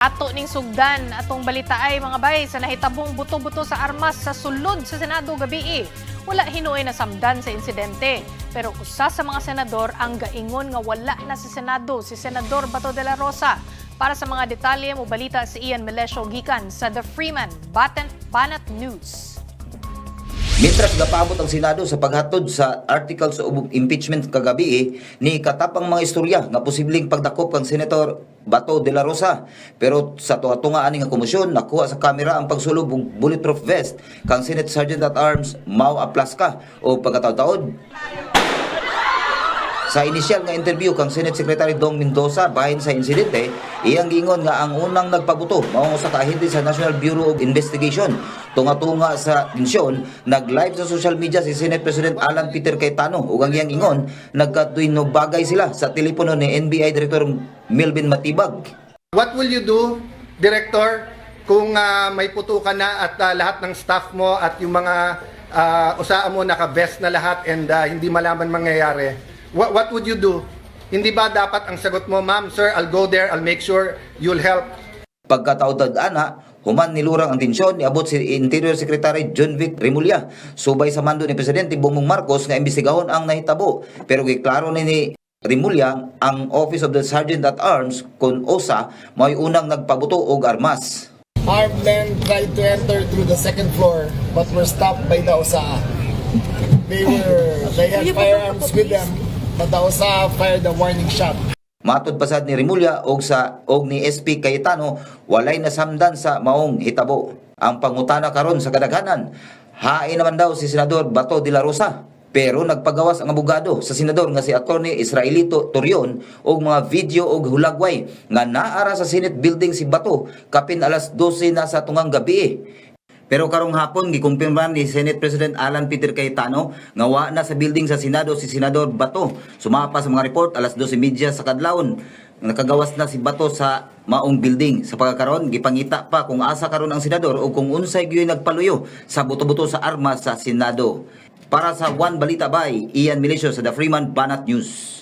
Ato ning sugdan atong balita ay mga bay sa nahitabong buto-buto sa armas sa sulod sa Senado gabi. Wala hinuoy na samdan sa insidente, pero usa sa mga senador ang gaingon nga wala na sa Senado si Senador Bato de la Rosa. Para sa mga detalye mo balita si Ian Melesio gikan sa The Freeman Banat News. Mitras gapabot ang Senado sa paghatod sa articles of impeachment kagabi ni katapang mga istorya nga posibleng pagdakop kang Senator Bato de la Rosa. Pero sa tuwa-tunga ani nga komisyon nakuha sa kamera ang pagsulob og bulletproof vest kang Senate Sergeant at Arms Mau Aplaska o pagkataod-taod. Sa inisyal nga interview kang Senate Secretary Dong Mendoza bahin sa insidente, iyang giingon nga ang unang nagpabuto mao sa kaahente sa National Bureau of Investigation. Tunga-tunga sa tensyon, nag-live sa social media si Senate President Alan Peter Cayetano ug ang iyang ingon nagkatuinog bagay sila sa telepono ni NBI Director Melvin Matibag. What will you do, Director, kung may puto ka na at lahat ng staff mo at yung mga usaan mo naka-vest na lahat and hindi malaman mangyayari? What would you do? Hindi ba dapat ang sagot mo, ma'am, sir, I'll go there, I'll make sure you'll help? Pagkataod ana, human nilurang ang tensyon niabot si Interior Secretary John Vic Remulla subay sa mando ni Presidente Bongbong Marcos nga imbestigahon ang nahitabo. Pero giklaro ni Remulla ang Office of the Sergeant at Arms kun OSA may unang nagpabuto og armas. Armed men tried to enter through the second floor but were stopped by the OSA. They had firearms with them, but the OSA fired a warning shot. Matod pasad ni Remulla og ni SP Cayetano walay nasamdan sa maong hitabo. Ang pangutana karon sa kadaghanan, hain naman daw si Senador Bato de la Rosa. Pero nagpagawas ang abogado sa senador nga si Attorney Israelito Torion og mga video og hulagway nga naara sa Senate building si Bato kapin alas 12 na sa tungang gabi. Pero karong hapon gikumpirman ni Senate President Alan Peter Cayetano nga wa na sa building sa Senado si Senador Bato. Sumapa sa mga report alas 12:30 sa kadlawon. Nakagawas na si Bato sa maong building. Sa pagkakaroon gipangita pa kung asa karon ang senador o kung unsay gyud nagpaluyo sa buto-buto sa armas sa Senado. Para sa One Balita Bay, Ian Melesio sa The Freeman Banat News.